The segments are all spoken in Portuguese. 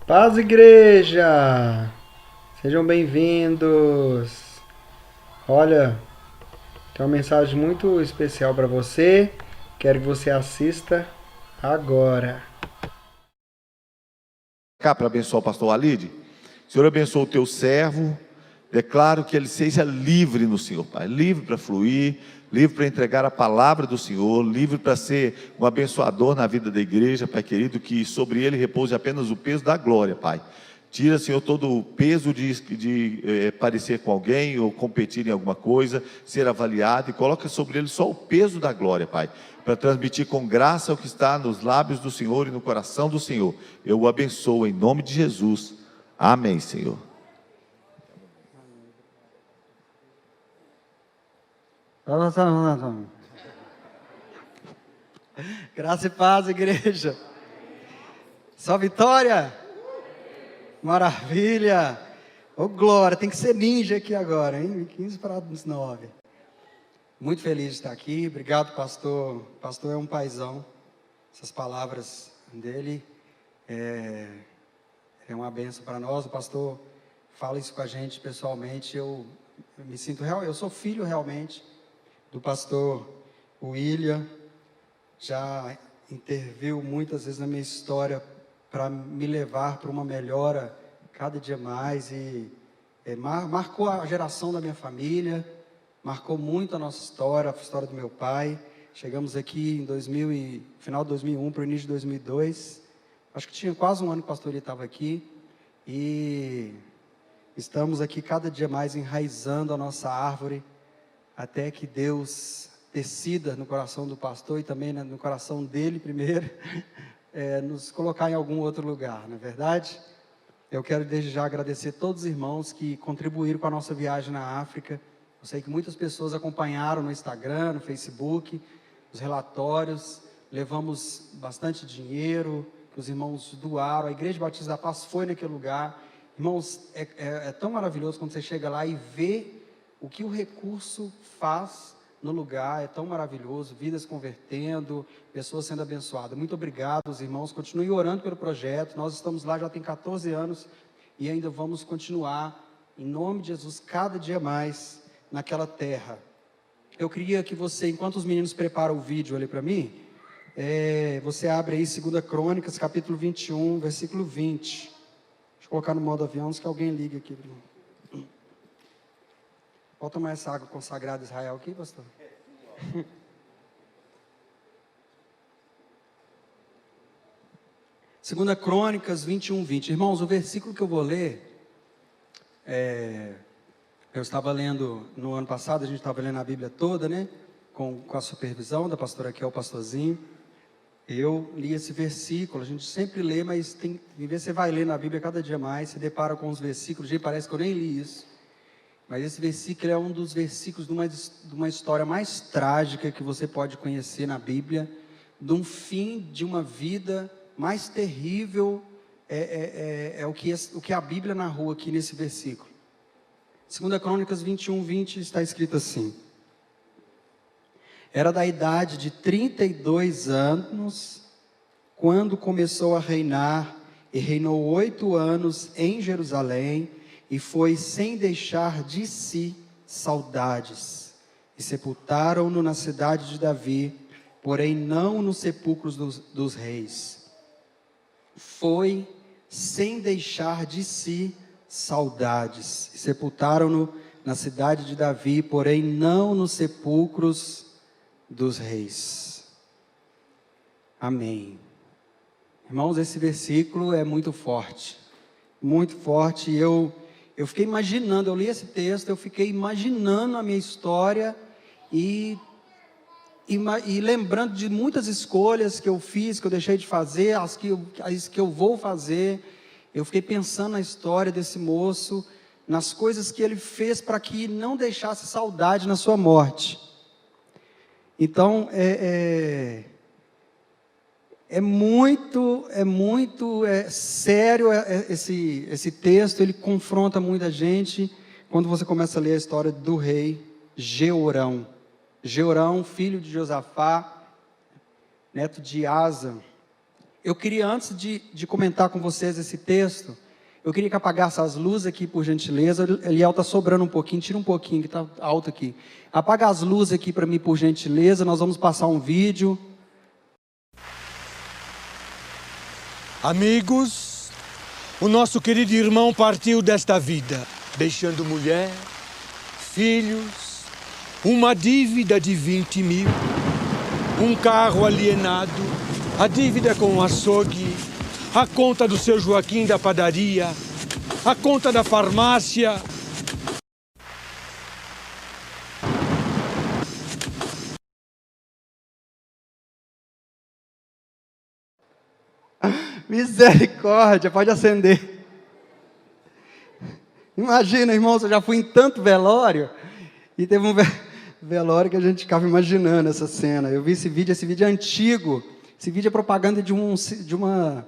Paz, igreja! Sejam bem-vindos! Olha, tem uma mensagem muito especial para você. Quero que você assista agora. Cá para abençoar o pastor Alide. Senhor, abençoa o teu servo. Declaro que ele seja livre no Senhor, Pai. Livre para fluir, livre para entregar a palavra do Senhor, livre para ser um abençoador na vida da igreja, Pai querido, que sobre ele repouse apenas o peso da glória, Pai. Tira, Senhor, todo o peso de parecer com alguém ou competir em alguma coisa, ser avaliado, e coloca sobre ele só o peso da glória, Pai, para transmitir com graça o que está nos lábios do Senhor e no coração do Senhor. Eu o abençoo em nome de Jesus. Amém, Senhor. Graça e paz, igreja. Só vitória. Maravilha. Ô, glória, tem que ser ninja aqui agora, hein? 15 para as 9. Muito feliz de estar aqui. Obrigado, pastor. O pastor é um paizão. Essas palavras dele é uma bênção para nós. O pastor fala isso com a gente pessoalmente. Eu me sinto real. Eu sou filho realmente do pastor William. Já interviu muitas vezes na minha história para me levar para uma melhora cada dia mais, e marcou a geração da minha família, marcou muito a nossa história, a história do meu pai. Chegamos aqui em final de 2001 para o início de 2002, acho que tinha quase um ano que o pastor estava aqui, e estamos aqui cada dia mais enraizando a nossa árvore, até que Deus decida no coração do pastor e também no coração dele primeiro, nos colocar em algum outro lugar, não é verdade? Eu quero desde já agradecer todos os irmãos que contribuíram com a nossa viagem na África. Eu sei que muitas pessoas acompanharam no Instagram, no Facebook, os relatórios, levamos bastante dinheiro, que os irmãos doaram, a Igreja Batista da Paz foi naquele lugar. Irmãos, é tão maravilhoso quando você chega lá e vê o que o recurso faz no lugar, é tão maravilhoso, vidas convertendo, pessoas sendo abençoadas. Muito obrigado, os irmãos, continuem orando pelo projeto. Nós estamos lá já tem 14 anos e ainda vamos continuar, em nome de Jesus, cada dia mais naquela terra. Eu queria que você, enquanto os meninos preparam o vídeo ali para mim, você abre aí 2 Crônicas, capítulo 21, versículo 20. Deixa eu colocar no modo avião, se que alguém liga aqui. Pode tomar essa água consagrada a Israel aqui, pastor? 2 Crônicas 21, 20. Irmãos, o versículo que eu vou ler, eu estava lendo no ano passado, a gente estava lendo a Bíblia toda, né? Com a supervisão da pastora Kel, o pastorzinho. Eu li esse versículo, a gente sempre lê, mas tem que ver, você vai ler na Bíblia cada dia mais, se depara com os versículos, gente, parece que eu nem li isso. Mas esse versículo é um dos versículos de uma história mais trágica que você pode conhecer na Bíblia, de um fim de uma vida mais terrível, o que a Bíblia narrou aqui nesse versículo. 2 Crônicas 21, 20 está escrito assim: era da idade de 32 anos, quando começou a reinar, e reinou 8 anos em Jerusalém, e foi sem deixar de si saudades, e sepultaram-no na cidade de Davi, porém não nos sepulcros dos reis. Foi sem deixar de si saudades, e sepultaram-no na cidade de Davi, porém não nos sepulcros dos reis. Amém. Irmãos, esse versículo é muito forte, e eu fiquei imaginando, eu li esse texto, eu fiquei imaginando a minha história e lembrando de muitas escolhas que eu fiz, que eu deixei de fazer, as que eu vou fazer. Eu fiquei pensando na história desse moço, nas coisas que ele fez para que não deixasse saudade na sua morte. Então, é muito sério esse texto, ele confronta muita gente, quando você começa a ler a história do rei Jeorão. Jeorão, filho de Josafá, neto de Asa. eu queria, antes de comentar com vocês esse texto, eu queria que apagasse as luzes aqui, por gentileza. Eliel está sobrando um pouquinho, tira um pouquinho, que está alto aqui. Apaga as luzes aqui para mim, por gentileza. Nós vamos passar um vídeo. Amigos, o nosso querido irmão partiu desta vida, deixando mulher, filhos, uma dívida de 20 mil, um carro alienado, a dívida com o açougue, a conta do seu Joaquim da padaria, a conta da farmácia. Misericórdia, pode acender. Imagina, irmãos, eu já fui em tanto velório, e teve um velório que a gente ficava imaginando essa cena. Eu vi esse vídeo é antigo. Esse vídeo é propaganda de uma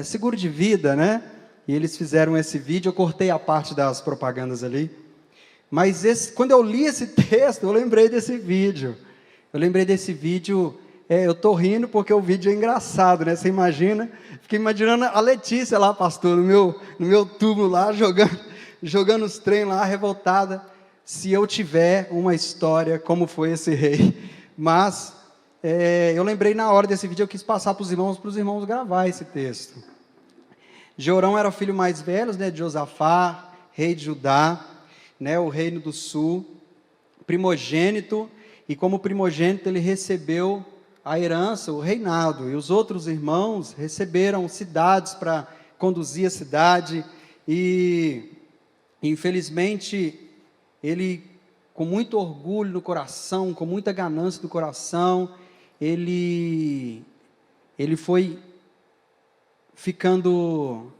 seguro de vida, né? E eles fizeram esse vídeo, eu cortei a parte das propagandas ali. Mas quando eu li esse texto, eu lembrei desse vídeo. Eu estou rindo porque o vídeo é engraçado, né? Você imagina, fiquei imaginando a Letícia lá, pastor, no meu túmulo lá, jogando os trem lá, revoltada, se eu tiver uma história como foi esse rei. Mas eu lembrei na hora desse vídeo, eu quis passar para os irmãos gravar esse texto. Jeorão era o filho mais velho, né, de Josafá, rei de Judá, né, o reino do sul, primogênito, e como primogênito ele recebeu a herança, o reinado, e os outros irmãos receberam cidades para conduzir a cidade, e infelizmente ele, com muito orgulho no coração, com muita ganância no coração, ele foi ficando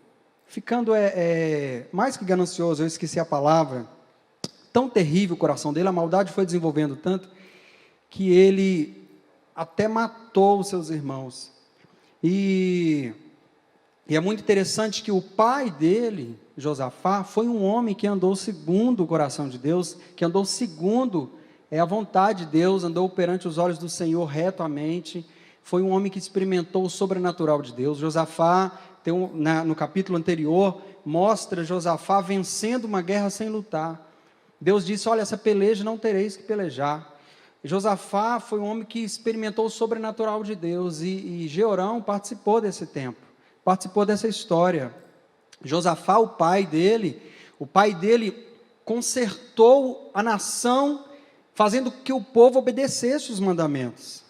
mais que ganancioso, eu esqueci a palavra, tão terrível o coração dele, a maldade foi desenvolvendo tanto, que ele até matou os seus irmãos. E é muito interessante que o pai dele, Josafá, foi um homem que andou segundo o coração de Deus, que andou segundo a vontade de Deus, andou perante os olhos do Senhor retamente, foi um homem que experimentou o sobrenatural de Deus. Josafá, no capítulo anterior, mostra Josafá vencendo uma guerra sem lutar. Deus disse, olha, essa peleja não tereis que pelejar. Josafá foi um homem que experimentou o sobrenatural de Deus, e Jeorão participou desse tempo, participou dessa história. Josafá, o pai dele consertou a nação, fazendo que o povo obedecesse os mandamentos.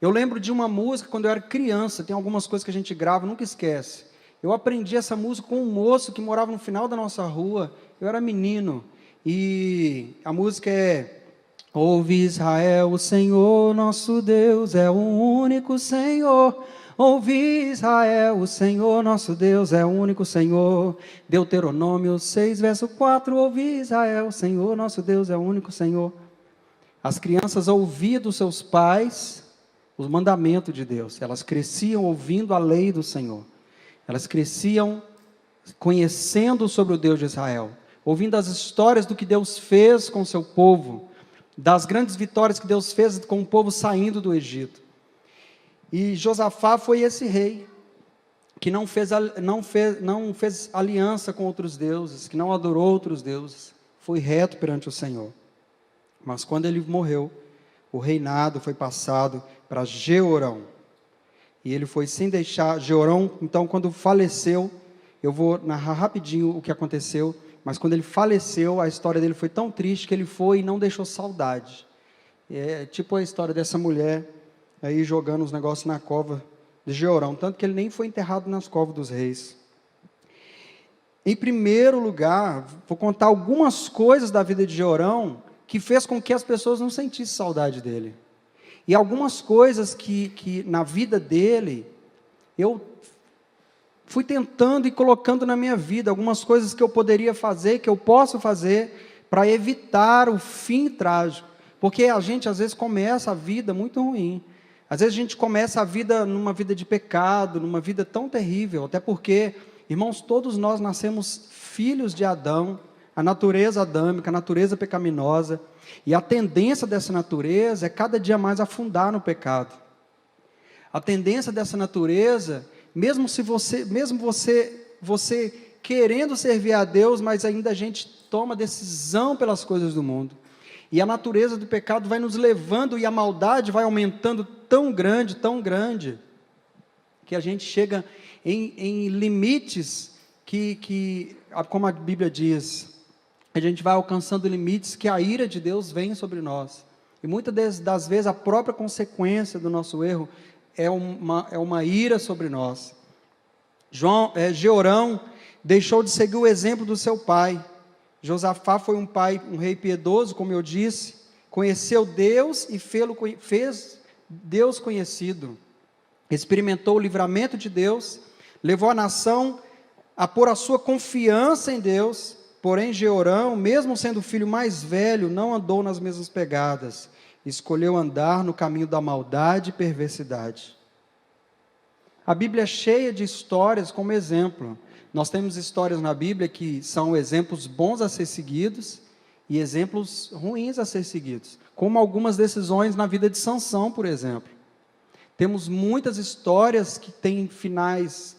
Eu lembro de uma música, quando eu era criança, tem algumas coisas que a gente grava, nunca esquece. Eu aprendi essa música com um moço que morava no final da nossa rua, eu era menino, e a música é: ouve Israel, o Senhor nosso Deus é o único Senhor. Ouve Israel, o Senhor nosso Deus é o único Senhor. Deuteronômio 6, verso 4, ouve Israel, o Senhor nosso Deus é o único Senhor. As crianças ouviam dos seus pais os mandamentos de Deus, elas cresciam ouvindo a lei do Senhor, elas cresciam conhecendo sobre o Deus de Israel, ouvindo as histórias do que Deus fez com o seu povo, das grandes vitórias que Deus fez com o povo saindo do Egito. E Josafá foi esse rei, que não fez aliança com outros deuses, que não adorou outros deuses, foi reto perante o Senhor. Mas quando ele morreu, o reinado foi passado para Jeorão, e ele foi sem deixar. Jeorão, então, quando faleceu, eu vou narrar rapidinho o que aconteceu, mas quando ele faleceu, a história dele foi tão triste que ele foi e não deixou saudade. É tipo a história dessa mulher aí jogando os negócios na cova de Jeorão, tanto que ele nem foi enterrado nas covas dos reis. Em primeiro lugar, vou contar algumas coisas da vida de Jeorão que fez com que as pessoas não sentissem saudade dele. E algumas coisas que na vida dele, eu fui tentando e colocando na minha vida, algumas coisas que eu poderia fazer, que eu posso fazer, para evitar o fim trágico. Porque a gente, às vezes, começa a vida muito ruim. Às vezes, a gente começa a vida numa vida de pecado, numa vida tão terrível, até porque, irmãos, todos nós nascemos filhos de Adão, a natureza adâmica, a natureza pecaminosa, e a tendência dessa natureza é cada dia mais afundar no pecado. A tendência dessa natureza, mesmo você querendo servir a Deus, mas ainda a gente toma decisão pelas coisas do mundo. E a natureza do pecado vai nos levando e a maldade vai aumentando tão grande, que a gente chega em limites que, como a Bíblia diz, a gente vai alcançando limites que a ira de Deus vem sobre nós. E muitas das vezes a própria consequência do nosso erro é uma ira sobre nós. Jeorão deixou de seguir o exemplo do seu pai. Josafá foi um rei piedoso, como eu disse, conheceu Deus e fez Deus conhecido. Experimentou o livramento de Deus, levou a nação a pôr a sua confiança em Deus. Porém, Jeorão, mesmo sendo o filho mais velho, não andou nas mesmas pegadas. Escolheu andar no caminho da maldade e perversidade. A Bíblia é cheia de histórias como exemplo. Nós temos histórias na Bíblia que são exemplos bons a ser seguidos e exemplos ruins a ser seguidos, como algumas decisões na vida de Sansão, por exemplo. Temos muitas histórias que têm finais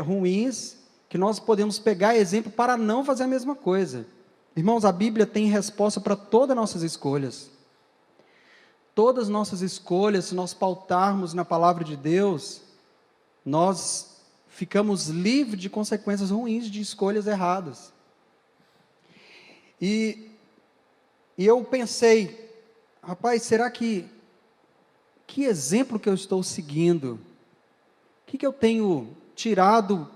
ruins, que nós podemos pegar exemplo para não fazer a mesma coisa. Irmãos, a Bíblia tem resposta para todas as nossas escolhas. Todas as nossas escolhas, se nós pautarmos na palavra de Deus, nós ficamos livres de consequências ruins de escolhas erradas. E eu pensei, rapaz, será que exemplo que eu estou seguindo? O que eu tenho tirado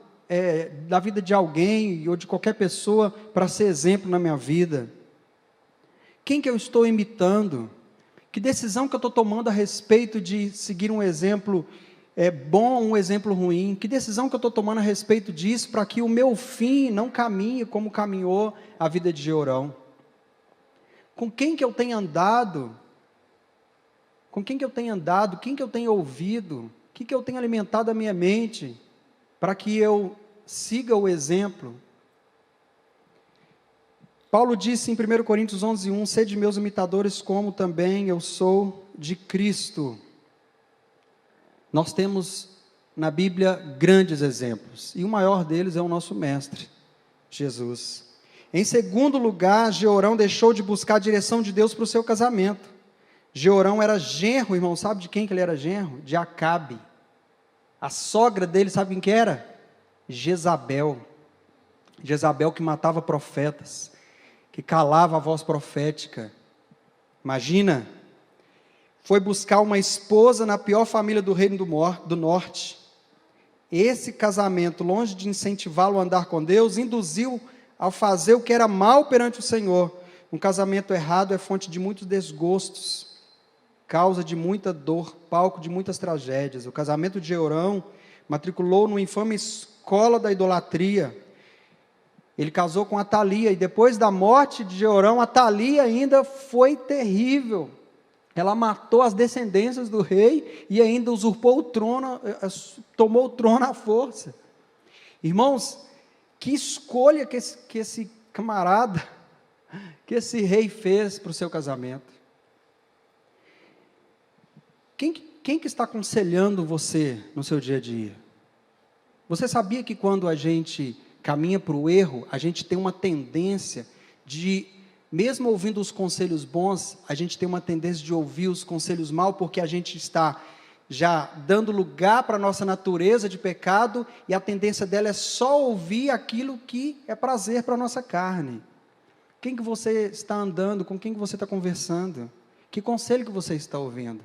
da vida de alguém ou de qualquer pessoa para ser exemplo na minha vida? Quem que eu estou imitando? Que decisão que eu estou tomando a respeito de seguir um exemplo bom, um exemplo ruim? Que decisão que eu estou tomando a respeito disso para que o meu fim não caminhe como caminhou a vida de Jeorão? Com quem que eu tenho andado? Com quem que eu tenho andado? Quem que eu tenho ouvido? O que eu tenho alimentado a minha mente para que eu siga o exemplo? Paulo disse em 1 Coríntios 11:1, sede meus imitadores como também eu sou de Cristo. Nós temos na Bíblia grandes exemplos, e o maior deles é o nosso mestre, Jesus. Em segundo lugar, Jeorão deixou de buscar a direção de Deus para o seu casamento. Jeorão era genro, irmão, sabe de quem que ele era genro? De Acabe. A sogra dele, sabe quem que era? Jezabel. Jezabel que matava profetas, que calava a voz profética. Imagina, foi buscar uma esposa na pior família do reino do norte. Esse casamento, longe de incentivá-lo a andar com Deus, induziu ao fazer o que era mal perante o Senhor. Um casamento errado é fonte de muitos desgostos, causa de muita dor, palco de muitas tragédias. O casamento de Jeorão matriculou numa infame escola da idolatria. Ele casou com Atalia, e depois da morte de Jeorão, Atalia ainda foi terrível. Ela matou as descendências do rei e ainda usurpou o trono, tomou o trono à força. Irmãos, que escolha que esse camarada, que esse rei fez para o seu casamento. Quem que está aconselhando você no seu dia a dia? Você sabia que quando a gente caminha para o erro, a gente tem uma tendência de, mesmo ouvindo os conselhos bons, a gente tem uma tendência de ouvir os conselhos mal, porque a gente está já dando lugar para a nossa natureza de pecado, e a tendência dela é só ouvir aquilo que é prazer para a nossa carne. Quem que você está andando, com quem que você está conversando? Que conselho que você está ouvindo?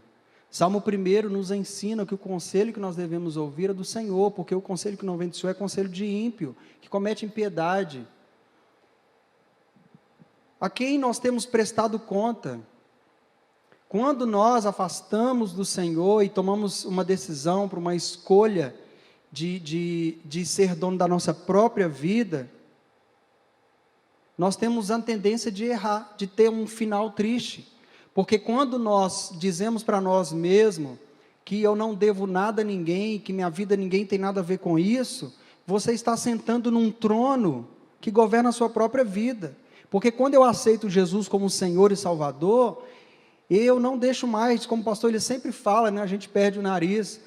Salmo 1 nos ensina que o conselho que nós devemos ouvir é do Senhor, porque o conselho que não vem do Senhor é conselho de ímpio, que comete impiedade. A quem nós temos prestado conta? Quando nós afastamos do Senhor e tomamos uma decisão para uma escolha de ser dono da nossa própria vida, nós temos a tendência de errar, de ter um final triste. Porque quando nós dizemos para nós mesmos que eu não devo nada a ninguém, que minha vida ninguém tem nada a ver com isso, você está sentando num trono que governa a sua própria vida. Porque quando eu aceito Jesus como Senhor e Salvador, eu não deixo mais, como o pastor ele sempre fala, né, a gente perde o nariz,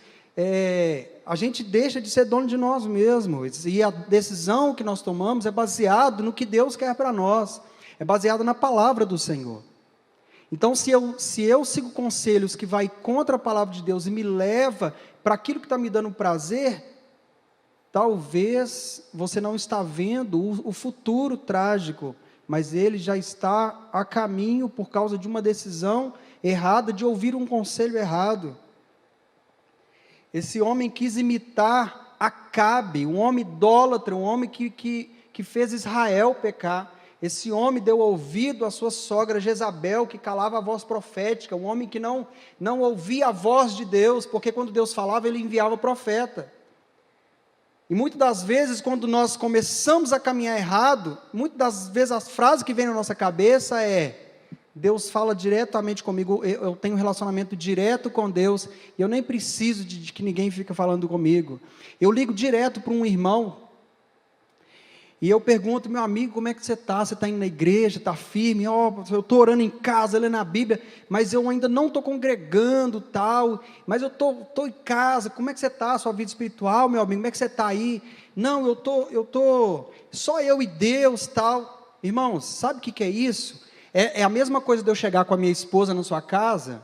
a gente deixa de ser dono de nós mesmos, e a decisão que nós tomamos é baseado no que Deus quer para nós, é baseado na palavra do Senhor. Então, se eu sigo conselhos que vai contra a palavra de Deus e me leva para aquilo que está me dando prazer, talvez você não está vendo o futuro trágico, mas ele já está a caminho por causa de uma decisão errada, de ouvir um conselho errado. Esse homem quis imitar Acabe, um homem idólatra, um homem que fez Israel pecar. Esse homem deu ouvido à sua sogra Jezabel, que calava a voz profética, um homem que não ouvia a voz de Deus, porque quando Deus falava, ele enviava o profeta. E muitas das vezes, quando nós começamos a caminhar errado, muitas das vezes as frases que vêm na nossa cabeça Deus fala diretamente comigo, eu tenho um relacionamento direto com Deus, e eu nem preciso de que ninguém fique falando comigo. Eu ligo direto para um irmão, e eu pergunto: meu amigo, como é que você está? Você está indo na igreja, está firme? Eu estou orando em casa, lendo a Bíblia, mas eu ainda não estou congregando, tal, mas eu estou em casa. Como é que você está? A sua vida espiritual, meu amigo, como é que você está aí? Não, eu estou, só eu e Deus, tal. Irmãos, sabe o que é isso? É a mesma coisa de eu chegar com a minha esposa na sua casa,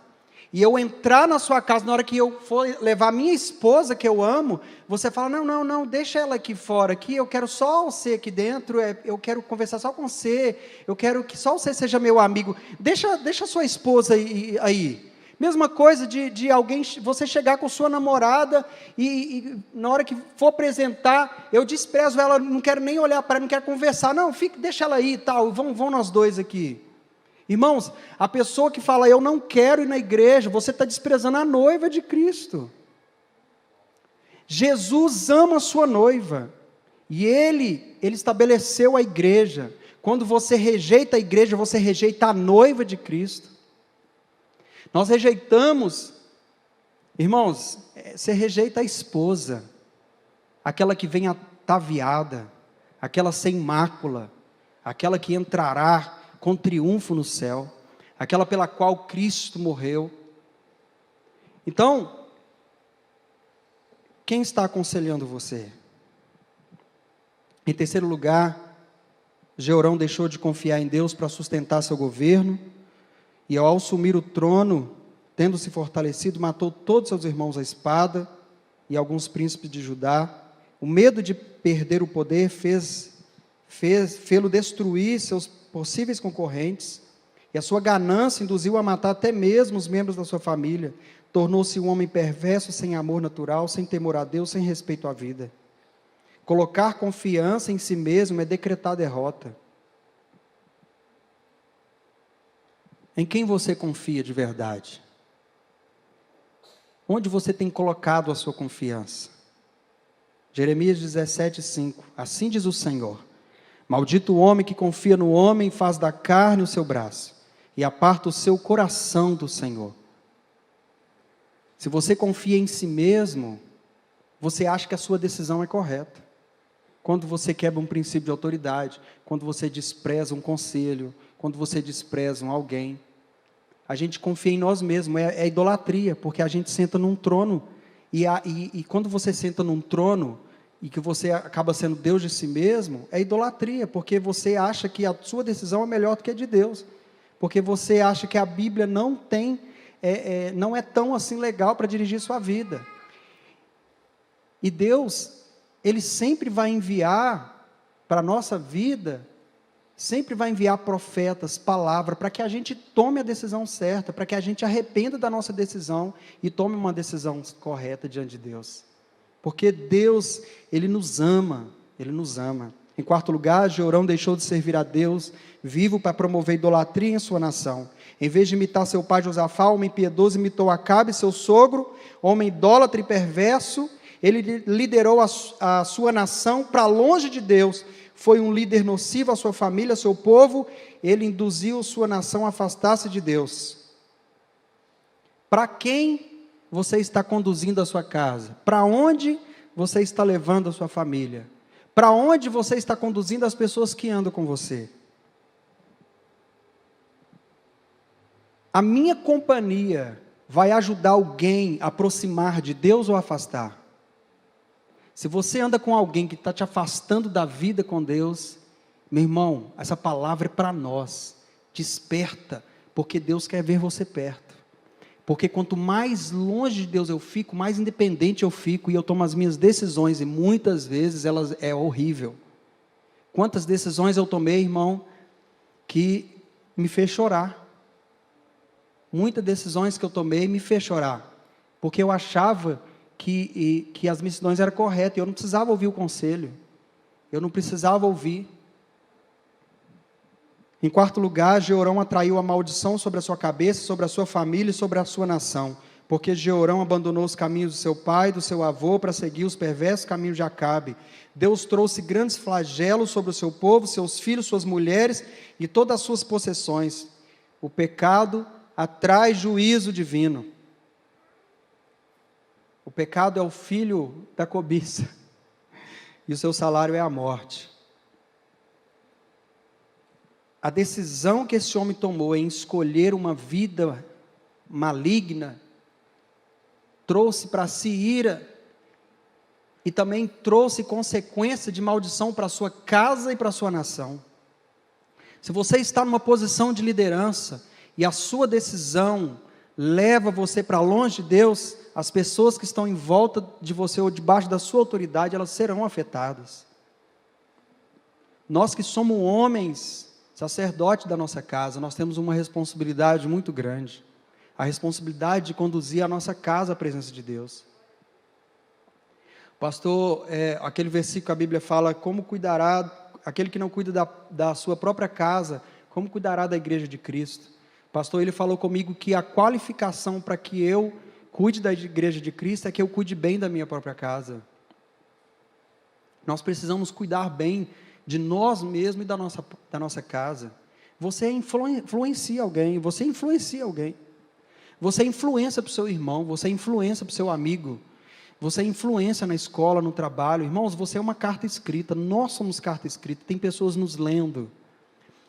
e eu entrar na sua casa, na hora que eu for levar a minha esposa, que eu amo, você fala: não, deixa ela aqui fora, aqui, eu quero só você aqui dentro, eu quero conversar só com você, eu quero que só você seja meu amigo, deixa a sua esposa aí. Mesma coisa de alguém, você chegar com sua namorada, e na hora que for apresentar, eu desprezo ela, não quero nem olhar para ela, não quero conversar, não, deixa ela aí, tal, vão nós dois aqui. Irmãos, a pessoa que fala: eu não quero ir na igreja, você está desprezando a noiva de Cristo. Jesus ama a sua noiva, e Ele estabeleceu a igreja. Quando você rejeita a igreja, você rejeita a noiva de Cristo. Nós rejeitamos, irmãos, você rejeita a esposa, aquela que vem ataviada, aquela sem mácula, aquela que entrará com triunfo no céu, aquela pela qual Cristo morreu. Então, quem está aconselhando você? Em terceiro lugar, Jeorão deixou de confiar em Deus para sustentar seu governo, e ao assumir o trono, tendo se fortalecido, matou todos seus irmãos à espada, e alguns príncipes de Judá. O medo de perder o poder fê-lo destruir seus possíveis concorrentes, e a sua ganância induziu a matar até mesmo os membros da sua família. Tornou-se um homem perverso, sem amor natural, sem temor a Deus, sem respeito à vida. Colocar confiança em si mesmo é decretar derrota. Em quem você confia de verdade? Onde você tem colocado a sua confiança? Jeremias 17:5. Assim diz o Senhor: maldito o homem que confia no homem, faz da carne o seu braço, e aparta o seu coração do Senhor. Se você confia em si mesmo, você acha que a sua decisão é correta. Quando você quebra um princípio de autoridade, quando você despreza um conselho, quando você despreza alguém, a gente confia em nós mesmos, é idolatria, porque a gente senta num trono, e quando você senta num trono, e que você acaba sendo Deus de si mesmo, é idolatria, porque você acha que a sua decisão é melhor do que a de Deus, porque você acha que a Bíblia não é tão assim legal para dirigir sua vida. E Deus, Ele sempre vai enviar para a nossa vida, sempre vai enviar profetas, palavra, para que a gente tome a decisão certa, para que a gente arrependa da nossa decisão e tome uma decisão correta diante de Deus. Porque Deus, Ele nos ama, Ele nos ama. Em quarto lugar, Jeorão deixou de servir a Deus vivo para promover idolatria em sua nação. Em vez de imitar seu pai Josafá, homem piedoso, imitou Acabe, seu sogro, homem idólatra e perverso. Ele liderou a sua nação para longe de Deus. Foi um líder nocivo à sua família, ao seu povo. Ele induziu sua nação a afastar-se de Deus. Para quem você está conduzindo a sua casa? Para onde você está levando a sua família? Para onde você está conduzindo as pessoas que andam com você? A minha companhia vai ajudar alguém a aproximar de Deus ou afastar? Se você anda com alguém que está te afastando da vida com Deus, meu irmão, essa palavra é para nós. Desperta, porque Deus quer ver você perto. Porque quanto mais longe de Deus eu fico, mais independente eu fico, e eu tomo as minhas decisões, e muitas vezes elas é horrível. Quantas decisões eu tomei, irmão, que me fez chorar. Muitas decisões que eu tomei me fez chorar, porque eu achava que as minhas decisões eram corretas, e eu não precisava ouvir o conselho, eu não precisava ouvir. Em quarto lugar, Jeorão atraiu a maldição sobre a sua cabeça, sobre a sua família e sobre a sua nação, porque Jeorão abandonou os caminhos do seu pai, do seu avô, para seguir os perversos caminhos de Acabe. Deus trouxe grandes flagelos sobre o seu povo, seus filhos, suas mulheres e todas as suas possessões. O pecado atrai juízo divino. O pecado é o filho da cobiça, e o seu salário é a morte. A decisão que esse homem tomou em escolher uma vida maligna, trouxe para si ira, e também trouxe consequência de maldição para a sua casa e para a sua nação. Se você está numa posição de liderança, e a sua decisão leva você para longe de Deus, as pessoas que estão em volta de você ou debaixo da sua autoridade, elas serão afetadas. Nós que somos homens, sacerdotes da nossa casa, nós temos uma responsabilidade muito grande, a responsabilidade de conduzir a nossa casa à presença de Deus. Pastor, aquele versículo que a Bíblia fala, como cuidará, aquele que não cuida da sua própria casa, como cuidará da igreja de Cristo? Pastor, ele falou comigo que a qualificação para que eu cuide da igreja de Cristo é que eu cuide bem da minha própria casa. Nós precisamos cuidar bem de nós mesmos e da nossa casa. Você influencia alguém, você influencia alguém. Você influencia para o seu irmão, você influencia para o seu amigo, você influencia na escola, no trabalho. Irmãos, você é uma carta escrita, nós somos carta escrita, tem pessoas nos lendo.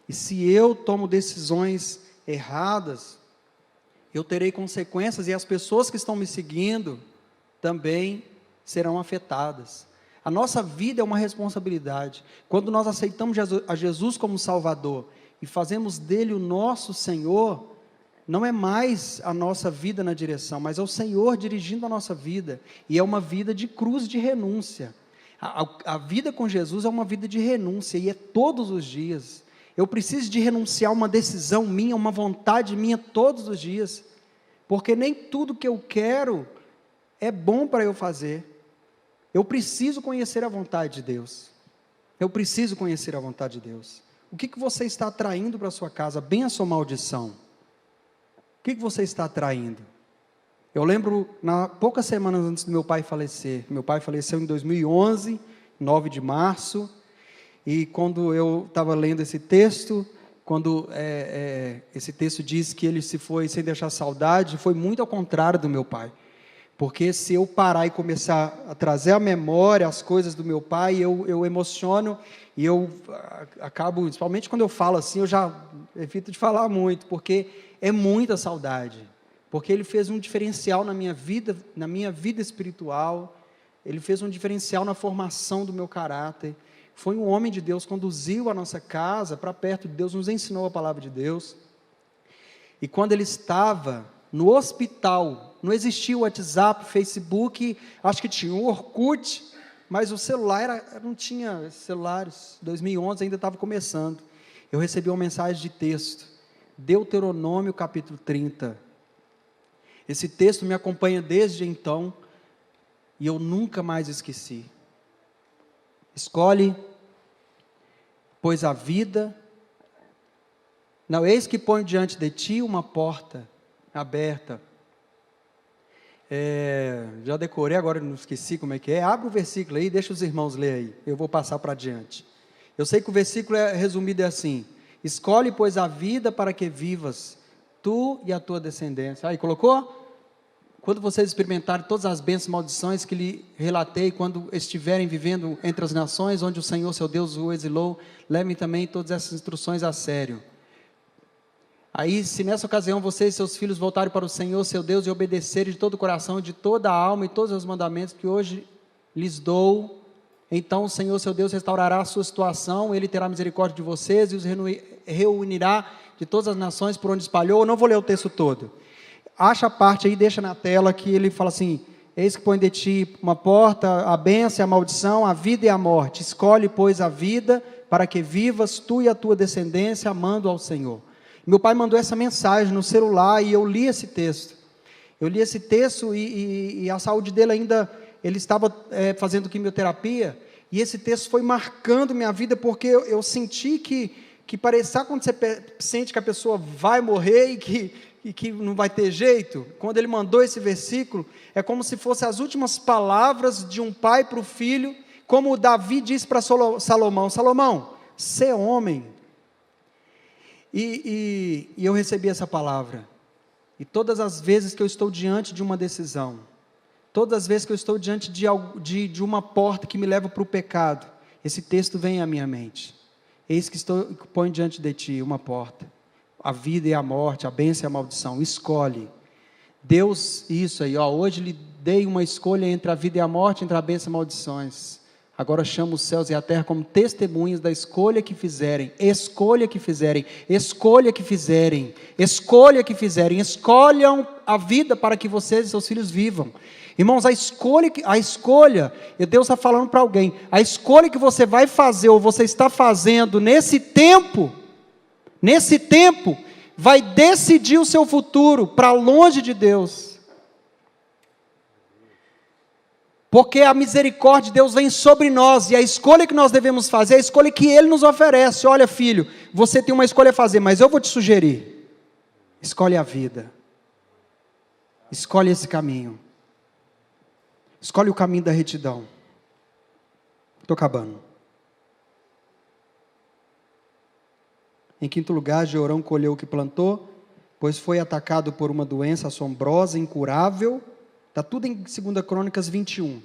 E se eu tomo decisões erradas, eu terei consequências, e as pessoas que estão me seguindo também serão afetadas. A nossa vida é uma responsabilidade. Quando nós aceitamos a Jesus como Salvador e fazemos dele o nosso Senhor, não é mais a nossa vida na direção, mas é o Senhor dirigindo a nossa vida, e é uma vida de cruz, de renúncia. A vida com Jesus é uma vida de renúncia, e é todos os dias. Eu preciso de renunciar a uma decisão minha, uma vontade minha todos os dias, porque nem tudo que eu quero é bom para eu fazer. Eu preciso conhecer a vontade de Deus. Eu preciso conhecer a vontade de Deus. O que você está atraindo para a sua casa? Bênção ou maldição? O que você está atraindo? Eu lembro, poucas semanas antes do meu pai falecer, meu pai faleceu em 2011, 9 de março, e quando eu estava lendo esse texto, quando esse texto diz que ele se foi sem deixar saudade, foi muito ao contrário do meu pai. Porque se eu parar e começar a trazer à memória as coisas do meu pai, eu emociono, e eu acabo, principalmente quando eu falo assim, eu já evito de falar muito, porque é muita saudade. Porque ele fez um diferencial na minha vida espiritual, ele fez um diferencial na formação do meu caráter. Foi um homem de Deus, conduziu a nossa casa para perto de Deus, nos ensinou a palavra de Deus. E quando ele estava no hospital, não existia o WhatsApp, Facebook, acho que tinha o Orkut, mas o celular não tinha celulares. 2011 ainda estava começando. Eu recebi uma mensagem de texto, Deuteronômio capítulo 30. Esse texto me acompanha desde então, e eu nunca mais esqueci. Escolhe, pois a vida, não eis que põe diante de ti uma porta aberta. Já decorei, agora não esqueci como é que é. Abre o versículo aí, deixa os irmãos ler aí, eu vou passar para adiante. Eu sei que o versículo resumido é assim: escolhe, pois, a vida para que vivas, tu e a tua descendência. Aí, colocou? Quando vocês experimentarem todas as bênçãos e maldições que lhe relatei, quando estiverem vivendo entre as nações, onde o Senhor, seu Deus, o exilou, levem também todas essas instruções a sério. Aí, se nessa ocasião você e seus filhos voltarem para o Senhor, seu Deus, e obedecerem de todo o coração, de toda a alma e todos os mandamentos que hoje lhes dou, então o Senhor, seu Deus, restaurará a sua situação, Ele terá misericórdia de vocês e os reunirá de todas as nações por onde espalhou. Eu não vou ler o texto todo. Acha a parte aí, deixa na tela, que ele fala assim: eis que põe de ti uma porta, a bênção e a maldição, a vida e a morte. Escolhe, pois, a vida, para que vivas tu e a tua descendência, amando ao Senhor. Meu pai mandou essa mensagem no celular e eu li esse texto. Eu li esse texto e a saúde dele ainda, ele estava fazendo quimioterapia, e esse texto foi marcando minha vida, porque eu senti que parecia, quando você sente que a pessoa vai morrer e que não vai ter jeito, quando ele mandou esse versículo, é como se fossem as últimas palavras de um pai para o filho, como Davi disse para Salomão: Salomão, sê homem. E eu recebi essa palavra, e todas as vezes que eu estou diante de uma decisão, todas as vezes que eu estou diante de uma porta que me leva para o pecado, esse texto vem à minha mente: eis que põe diante de ti uma porta, a vida e a morte, a bênção e a maldição, escolhe. Deus, isso aí, hoje lhe dei uma escolha entre a vida e a morte, entre a bênção e maldições. Agora chamo os céus e a terra como testemunhas da escolha que fizerem, escolha que fizerem, escolha que fizerem, escolha que fizerem. Escolham a vida para que vocês e seus filhos vivam. Irmãos, a escolha, e Deus está falando para alguém, a escolha que você vai fazer, ou você está fazendo nesse tempo, vai decidir o seu futuro para longe de Deus. Porque a misericórdia de Deus vem sobre nós, e a escolha que nós devemos fazer é a escolha que Ele nos oferece. Olha, filho, você tem uma escolha a fazer, mas eu vou te sugerir: escolhe a vida, escolhe esse caminho, escolhe o caminho da retidão. Estou acabando. Em quinto lugar, Jeorão colheu o que plantou, pois foi atacado por uma doença assombrosa, incurável. Está tudo em 2 Crônicas 21,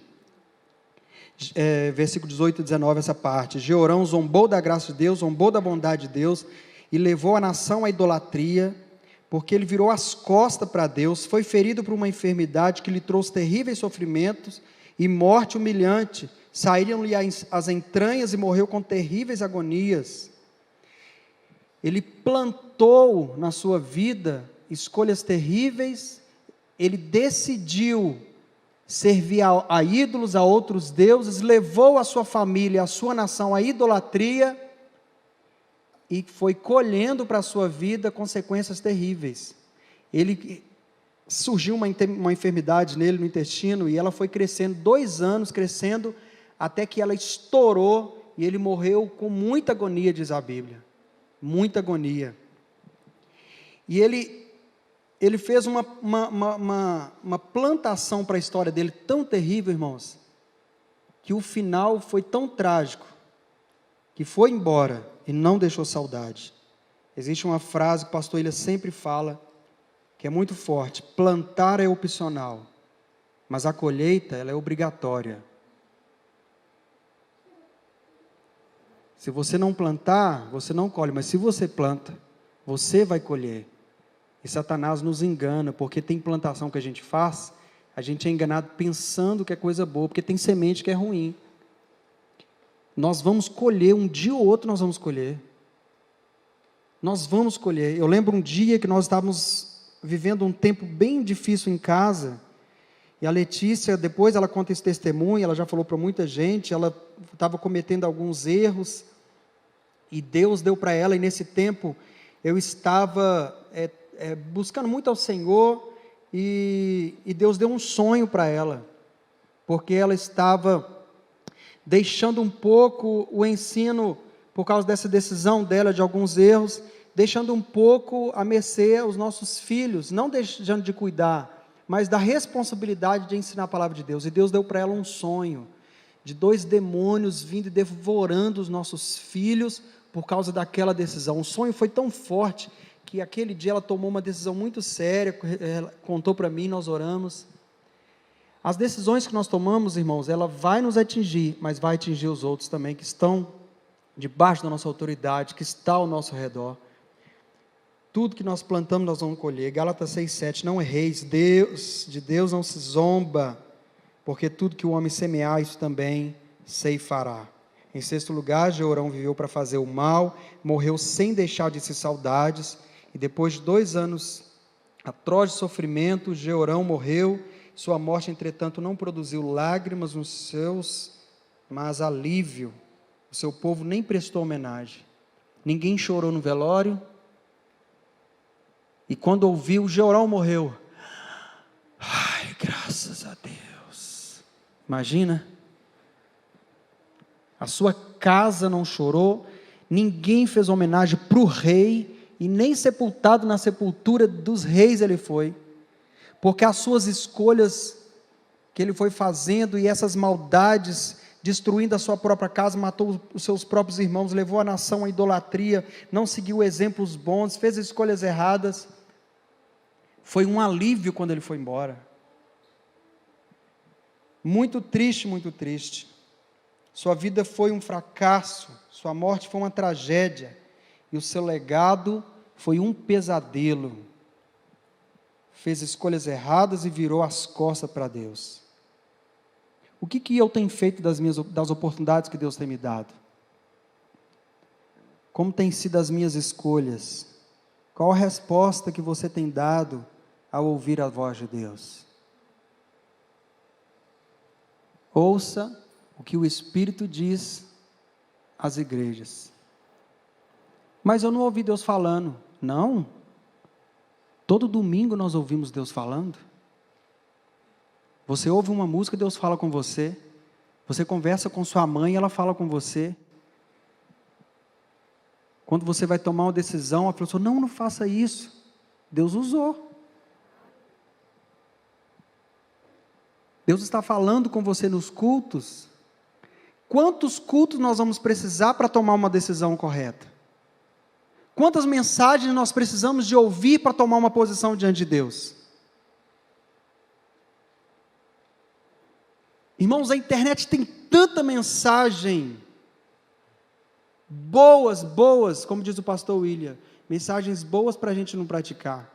versículo 18 e 19, essa parte. Jeorão zombou da graça de Deus, zombou da bondade de Deus, e levou a nação à idolatria, porque ele virou as costas para Deus, foi ferido por uma enfermidade que lhe trouxe terríveis sofrimentos e morte humilhante, saíram-lhe as entranhas e morreu com terríveis agonias. Ele plantou na sua vida escolhas terríveis. Ele decidiu servir a ídolos, a outros deuses, levou a sua família, a sua nação à idolatria, e foi colhendo para a sua vida consequências terríveis. Surgiu uma enfermidade nele, no intestino, e ela foi crescendo, 2 anos crescendo, até que ela estourou, e ele morreu com muita agonia, diz a Bíblia, muita agonia. E ele fez uma plantação para a história dele tão terrível, irmãos, que o final foi tão trágico, que foi embora e não deixou saudade. Existe uma frase que o pastor Ilha sempre fala, que é muito forte: plantar é opcional, mas a colheita, ela é obrigatória. Se você não plantar, você não colhe, mas se você planta, você vai colher. E Satanás nos engana, porque tem plantação que a gente faz, a gente é enganado pensando que é coisa boa, porque tem semente que é ruim. Nós vamos colher, um dia ou outro nós vamos colher. Nós vamos colher. Eu lembro um dia que nós estávamos vivendo um tempo bem difícil em casa, e a Letícia, depois ela conta esse testemunho, ela já falou para muita gente, ela estava cometendo alguns erros, e Deus deu para ela, e nesse tempo eu estava buscando muito ao Senhor, e Deus deu um sonho para ela, porque ela estava deixando um pouco o ensino, por causa dessa decisão dela, de alguns erros, deixando um pouco a mercê aos nossos filhos, não deixando de cuidar, mas da responsabilidade de ensinar a palavra de Deus. E Deus deu para ela um sonho, de 2 demônios vindo e devorando os nossos filhos, por causa daquela decisão. O sonho foi tão forte, que aquele dia ela tomou uma decisão muito séria, contou para mim, nós oramos. As decisões que nós tomamos, irmãos, ela vai nos atingir, mas vai atingir os outros também, que estão debaixo da nossa autoridade, que está ao nosso redor. Tudo que nós plantamos nós vamos colher. Gálatas 6,7, não erreis, de Deus não se zomba, porque tudo que o homem semear, isso também ceifará. Em sexto lugar, Jeorão viveu para fazer o mal, morreu sem deixar de se saudades, e depois de 2 anos atroz de sofrimento, Jeorão morreu. Sua morte, entretanto, não produziu lágrimas nos seus, mas alívio. O seu povo nem prestou homenagem. Ninguém chorou no velório. E quando ouviu, Jeorão morreu. Ai, graças a Deus. Imagina. A sua casa não chorou. Ninguém fez homenagem para o rei. E nem sepultado na sepultura dos reis ele foi. Porque as suas escolhas que ele foi fazendo e essas maldades, destruindo a sua própria casa, matou os seus próprios irmãos, levou a nação à idolatria, não seguiu exemplos bons, fez escolhas erradas. Foi um alívio quando ele foi embora. Muito triste, muito triste. Sua vida foi um fracasso, sua morte foi uma tragédia, e o seu legado foi um pesadelo. Fez escolhas erradas e virou as costas para Deus. O que eu tenho feito das oportunidades que Deus tem me dado? Como têm sido as minhas escolhas? Qual a resposta que você tem dado ao ouvir a voz de Deus? Ouça o que o Espírito diz às igrejas. Mas eu não ouvi Deus falando. Não. Todo domingo nós ouvimos Deus falando. Você ouve uma música, Deus fala com você. Você conversa com sua mãe, ela fala com você. Quando você vai tomar uma decisão, a pessoa, não faça isso. Deus usou. Deus está falando com você nos cultos. Quantos cultos nós vamos precisar para tomar uma decisão correta? Quantas mensagens nós precisamos de ouvir para tomar uma posição diante de Deus? Irmãos, a internet tem tanta mensagem, boas, como diz o pastor William, mensagens boas para a gente não praticar.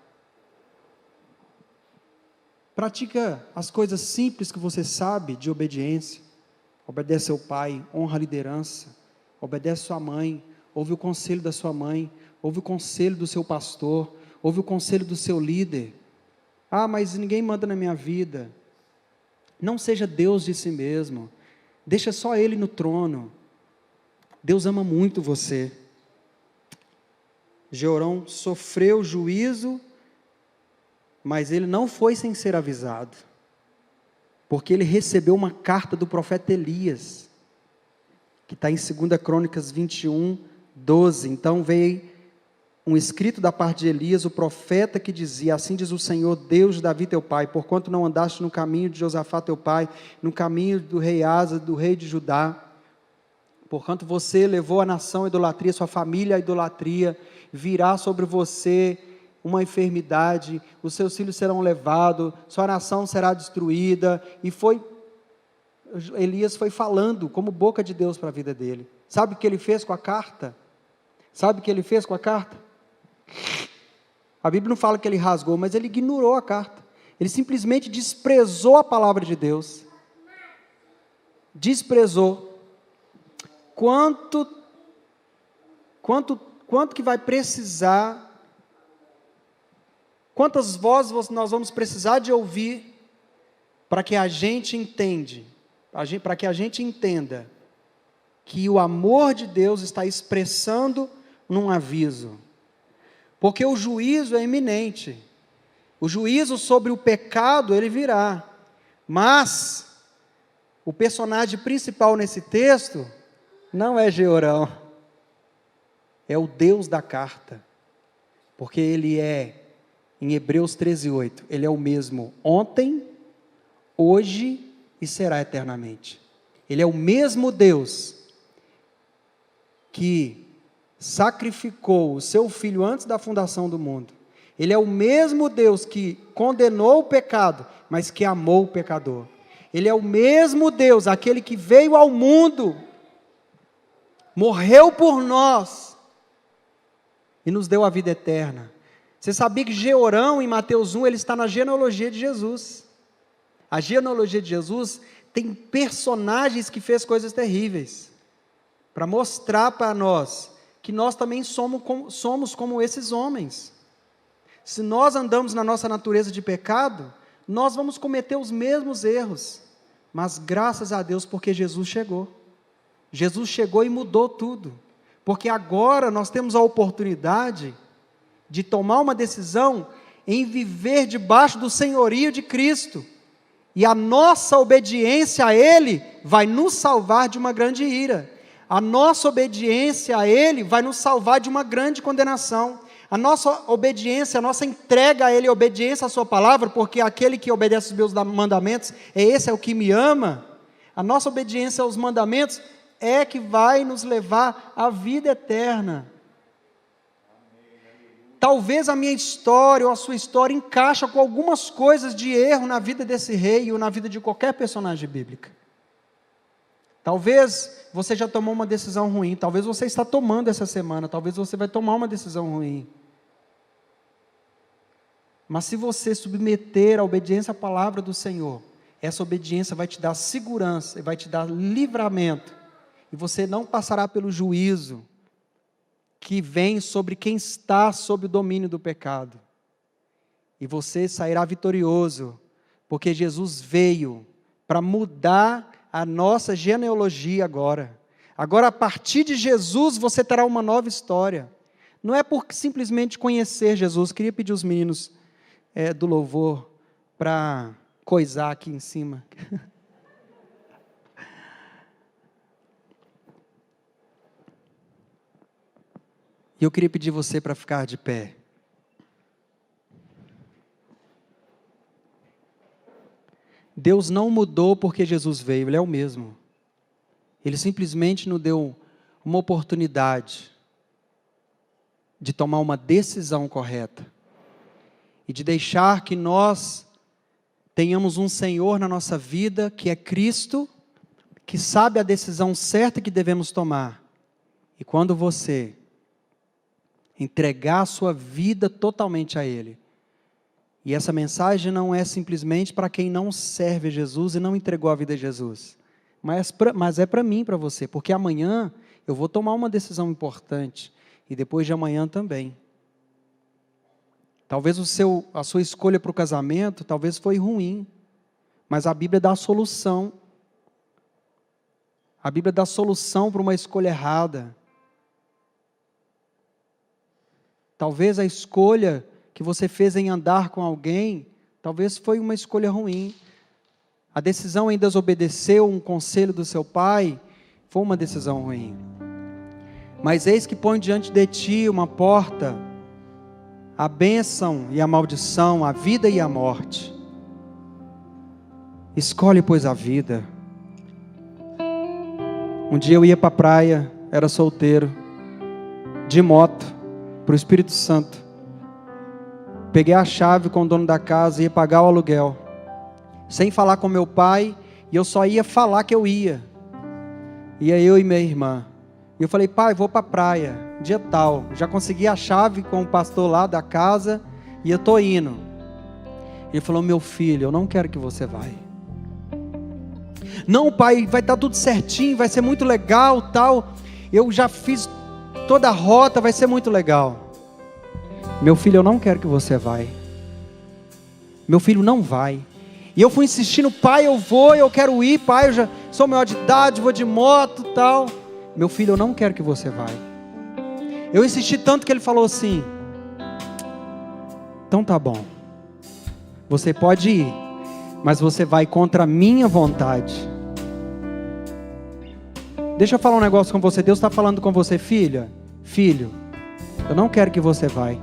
Pratica as coisas simples que você sabe de obediência. Obedece ao pai, honra a liderança, obedece sua mãe, ouve o conselho da sua mãe, ouve o conselho do seu pastor, ouve o conselho do seu líder. Ah, mas ninguém manda na minha vida. Não seja Deus de si mesmo, deixa só Ele no trono. Deus ama muito você. Jeorão sofreu juízo, mas ele não foi sem ser avisado, porque ele recebeu uma carta do profeta Elias, que está em 2 Crônicas 21, 12. Então veio um escrito da parte de Elias, o profeta, que dizia: assim diz o Senhor, Deus de Davi teu pai, porquanto não andaste no caminho de Josafá teu pai, no caminho do rei Asa, do rei de Judá, porquanto você levou a nação à idolatria, sua família à idolatria, virá sobre você uma enfermidade, os seus filhos serão levados, sua nação será destruída. E Elias foi falando como boca de Deus para a vida dele. Sabe o que ele fez com a carta? A Bíblia não fala que ele rasgou, mas ele ignorou a carta. Ele simplesmente desprezou a palavra de Deus. Desprezou. Quanto que vai precisar? Quantas vozes nós vamos precisar de ouvir para que a gente entenda que o amor de Deus está expressando num aviso? Porque o juízo é iminente. O juízo sobre o pecado, ele virá. Mas o personagem principal nesse texto não é Jeorão. É o Deus da carta. Porque ele é, em Hebreus 13:8, ele é o mesmo ontem, hoje e será eternamente. Ele é o mesmo Deus que sacrificou o seu Filho antes da fundação do mundo. Ele é o mesmo Deus que condenou o pecado, mas que amou o pecador. Ele é o mesmo Deus, aquele que veio ao mundo, morreu por nós e nos deu a vida eterna. Você sabia que Jeorão, em Mateus 1, ele está na genealogia de Jesus. A genealogia de Jesus tem personagens que fez coisas terríveis, para mostrar para nós que nós também somos como esses homens. Se nós andamos na nossa natureza de pecado, nós vamos cometer os mesmos erros, mas graças a Deus, porque Jesus chegou. Jesus chegou e mudou tudo, porque agora nós temos a oportunidade de tomar uma decisão em viver debaixo do senhorio de Cristo, e a nossa obediência a Ele vai nos salvar de uma grande ira, a nossa obediência a Ele vai nos salvar de uma grande condenação, a nossa obediência, a nossa entrega a Ele, a obediência à sua palavra, porque aquele que obedece os meus mandamentos, esse é o que me ama, a nossa obediência aos mandamentos é que vai nos levar à vida eterna. Talvez a minha história ou a sua história encaixa com algumas coisas de erro na vida desse rei ou na vida de qualquer personagem bíblica. Talvez você já tomou uma decisão ruim, talvez você está tomando essa semana, talvez você vai tomar uma decisão ruim. Mas se você submeter a obediência à palavra do Senhor, essa obediência vai te dar segurança, vai te dar livramento, e você não passará pelo juízo que vem sobre quem está sob o domínio do pecado, e você sairá vitorioso, porque Jesus veio para mudar a nossa genealogia agora. Agora, a partir de Jesus, você terá uma nova história. Não é por simplesmente conhecer Jesus. Queria pedir os meninos do louvor para coisar aqui em cima. E eu queria pedir você para ficar de pé. Deus não mudou porque Jesus veio, Ele é o mesmo. Ele simplesmente nos deu uma oportunidade de tomar uma decisão correta e de deixar que nós tenhamos um Senhor na nossa vida, que é Cristo, que sabe a decisão certa que devemos tomar. E quando você entregar a sua vida totalmente a Ele, e essa mensagem não é simplesmente para quem não serve a Jesus e não entregou a vida a Jesus, mas é para mim e para você, porque amanhã eu vou tomar uma decisão importante, e depois de amanhã também. Talvez a sua escolha para o casamento, talvez foi ruim, mas a Bíblia dá a solução. A Bíblia dá a solução para uma escolha errada. Talvez a escolha que você fez em andar com alguém, talvez foi uma escolha ruim. A decisão em desobedecer um conselho do seu pai, foi uma decisão ruim. Mas eis que põe diante de ti uma porta, a bênção e a maldição, a vida e a morte. Escolhe, pois, a vida. Um dia eu ia para a praia, era solteiro, de moto, para o Espírito Santo. Peguei a chave com o dono da casa e ia pagar o aluguel, sem falar com meu pai, e eu só ia falar que eu ia. Ia eu e minha irmã. E eu falei: pai, vou para a praia, dia tal. Já consegui a chave com o pastor lá da casa, e eu estou indo. Ele falou: meu filho, eu não quero que você vá. Não, pai, vai estar tudo certinho, vai ser muito legal, tal. Eu já fiz toda a rota, vai ser muito legal. Meu filho, eu não quero que você vá. Meu filho não vai. E eu fui insistindo: pai, eu vou, eu quero ir, pai, eu já sou maior de idade, vou de moto, tal. Meu filho, eu não quero que você vá. Eu insisti tanto que ele falou assim: então tá bom, você pode ir, mas você vai contra a minha vontade. Deixa eu falar um negócio com você. Deus está falando com você: filha, filho, eu não quero que você vá.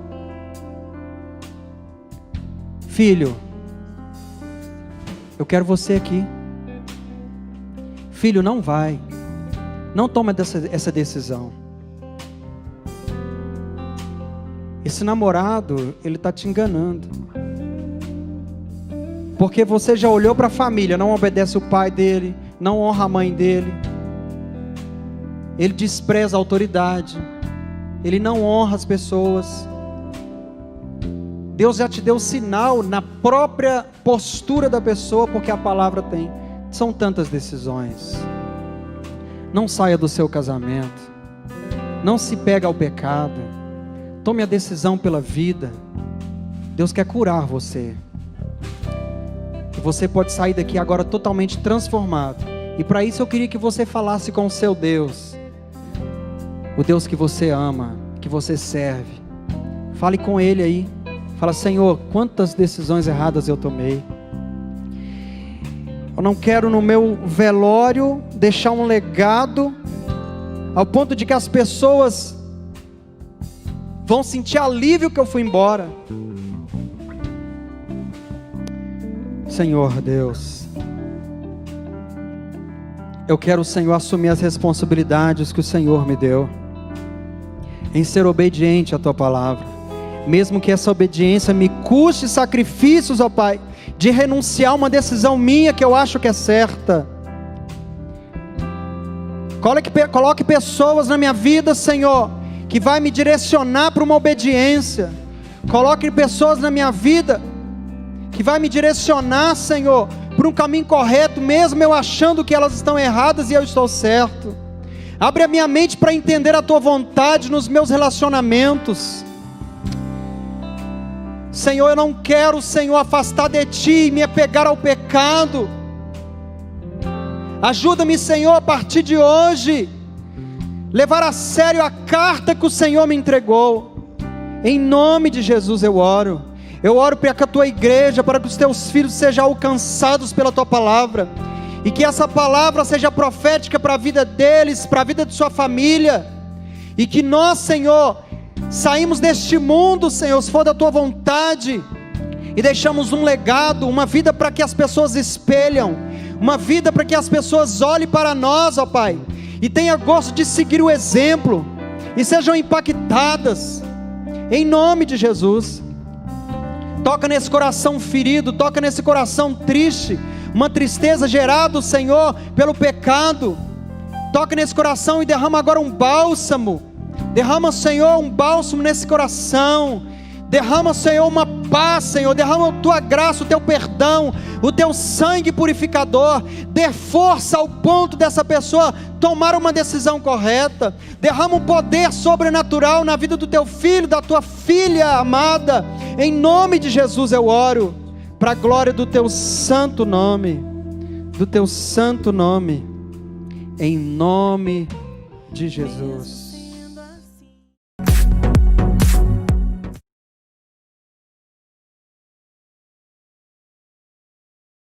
Filho, eu quero você aqui. Filho, não vai. Não toma essa decisão. Esse namorado, ele está te enganando. Porque você já olhou para a família, não obedece o pai dele, não honra a mãe dele. Ele despreza a autoridade. Ele não honra as pessoas. Deus já te deu sinal na própria postura da pessoa, porque a palavra tem. São tantas decisões. Não saia do seu casamento. Não se pega ao pecado. Tome a decisão pela vida. Deus quer curar você. E você pode sair daqui agora totalmente transformado. E para isso eu queria que você falasse com o seu Deus. O Deus que você ama, que você serve. Fale com Ele aí. Fala: Senhor, quantas decisões erradas eu tomei. Eu não quero no meu velório deixar um legado ao ponto de que as pessoas vão sentir alívio que eu fui embora. Senhor Deus, eu quero, Senhor, assumir as responsabilidades que o Senhor me deu, em ser obediente à Tua palavra, mesmo que essa obediência me custe sacrifícios, ó Pai, de renunciar a uma decisão minha que eu acho que é certa. Coloque pessoas na minha vida, Senhor, que vai me direcionar para uma obediência. Coloque pessoas na minha vida que vai me direcionar, Senhor, para um caminho correto, mesmo eu achando que elas estão erradas e eu estou certo. Abre a minha mente para entender a Tua vontade nos meus relacionamentos. Senhor, eu não quero, Senhor, afastar de Ti e me apegar ao pecado. Ajuda-me, Senhor, a partir de hoje, levar a sério a carta que o Senhor me entregou. Em nome de Jesus eu oro. Eu oro para que a Tua igreja, para que os Teus filhos sejam alcançados pela Tua palavra. E que essa palavra seja profética para a vida deles, para a vida de sua família. E que nós, Senhor, saímos deste mundo, Senhor, se for da Tua vontade, e deixamos um legado, uma vida para que as pessoas espelham, uma vida para que as pessoas olhem para nós, ó Pai, e tenham gosto de seguir o exemplo, e sejam impactadas, em nome de Jesus. Toca nesse coração ferido, toca nesse coração triste, uma tristeza gerada, Senhor, pelo pecado. Toca nesse coração e derrama agora um bálsamo. Derrama, Senhor, um bálsamo nesse coração. Derrama, Senhor, uma paz, Senhor. Derrama a Tua graça, o Teu perdão, o Teu sangue purificador. Dê força ao ponto dessa pessoa tomar uma decisão correta. Derrama um poder sobrenatural na vida do Teu filho, da Tua filha amada. Em nome de Jesus eu oro, para a glória do Teu santo nome. Do Teu santo nome. Em nome de Jesus.